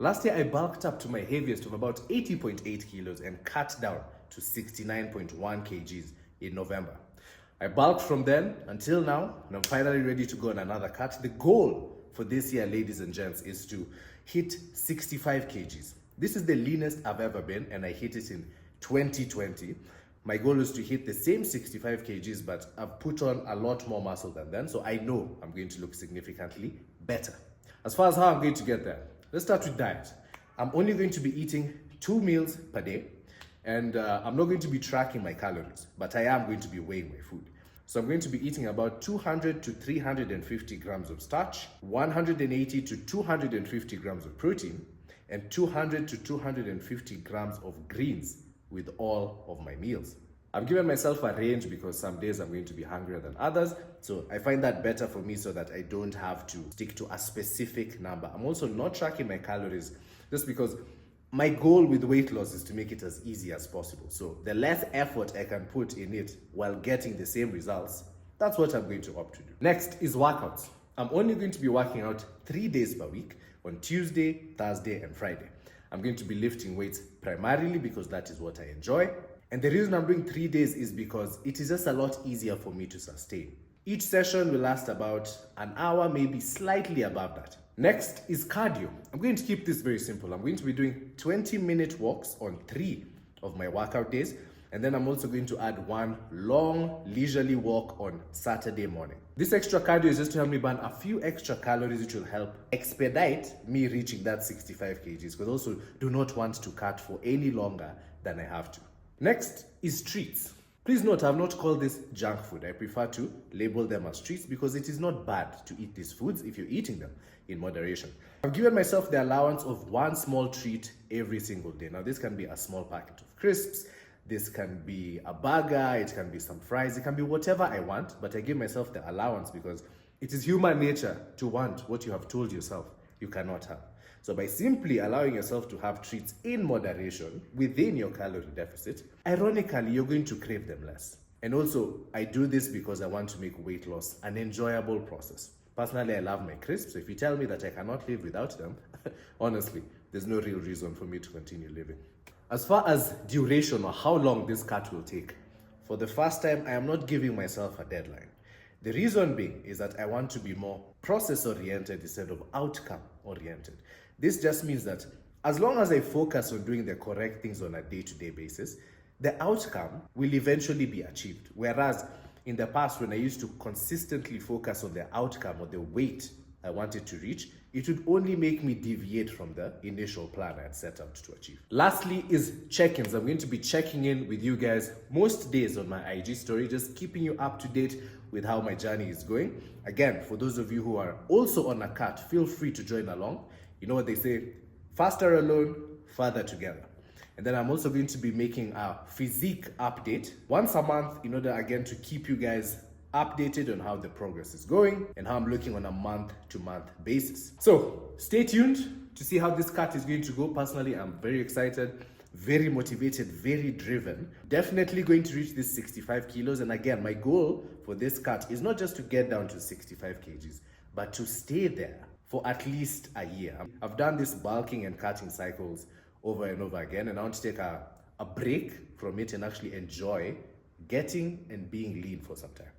Last year, I bulked up to my heaviest of about 80.8 kilos and cut down to 69.1 kgs in November. I bulked from then until now, and I'm finally ready to go on another cut. The goal for this year, ladies and gents, is to hit 65 kgs. This is the leanest I've ever been, and I hit it in 2020. My goal is to hit the same 65 kgs, but I've put on a lot more muscle than then, so I know I'm going to look significantly better. As far as how I'm going to get there, let's start with diet. I'm only going to be eating 2 meals per day, and I'm not going to be tracking my calories, but I am going to be weighing my food. So I'm going to be eating about 200 to 350 grams of starch, 180 to 250 grams of protein, and 200 to 250 grams of greens with all of my meals. I've given myself a range because some days I'm going to be hungrier than others, so I find that better for me so that I don't have to stick to a specific number. I'm also not tracking my calories just because my goal with weight loss is to make it as easy as possible. So the less effort I can put in it while getting the same results, that's what I'm going to opt to do. Next is workouts. I'm only going to be working out 3 days per week on Tuesday, Thursday, and Friday. I'm going to be lifting weights primarily because that is what I enjoy. And the reason I'm doing 3 days is because it is just a lot easier for me to sustain. Each session will last about an hour, maybe slightly above that. Next is cardio. I'm going to keep this very simple. I'm going to be doing 20-minute walks on 3 of my workout days. And then I'm also going to add 1 long, leisurely walk on Saturday morning. This extra cardio is just to help me burn a few extra calories, which will help expedite me reaching that 65 kgs, because I also do not want to cut for any longer than I have to. Next is treats. Please note, I've not called this junk food. I prefer to label them as treats because it is not bad to eat these foods if you're eating them in moderation. I've given myself the allowance of 1 small treat every single day. Now, this can be a small packet of crisps, this can be a burger, it can be some fries, it can be whatever I want, but I give myself the allowance because it is human nature to want what you have told yourself you cannot have. So by simply allowing yourself to have treats in moderation within your calorie deficit, ironically, you're going to crave them less. And also, I do this because I want to make weight loss an enjoyable process. Personally, I love my crisps, so if you tell me that I cannot live without them, honestly, there's no real reason for me to continue living. As far as duration or how long this cut will take, for the first time, I am not giving myself a deadline. The reason being is that I want to be more process-oriented instead of outcome-oriented. This just means that as long as I focus on doing the correct things on a day-to-day basis, the outcome will eventually be achieved. Whereas in the past, when I used to consistently focus on the outcome or the weight I wanted to reach, it would only make me deviate from the initial plan I had set out to achieve. Lastly is check-ins. I'm going to be checking in with you guys most days on my IG story, just keeping you up to date with how my journey is going. Again, for those of you who are also on a cut, feel free to join along. You know what they say, faster alone, farther together. And then I'm also going to be making a Physique update once a month in order, again, to keep you guys updated on how the progress is going and how I'm looking on a month-to-month basis. So stay tuned to see how this cut is going to go. Personally, I'm very excited, very motivated, very driven. Definitely going to reach this 65 kilos. And again, my goal for this cut is not just to get down to 65 kgs, but to stay there for at least a year. I've done this bulking and cutting cycles over and over again, and I want to take a break from it and actually enjoy getting and being lean for some time.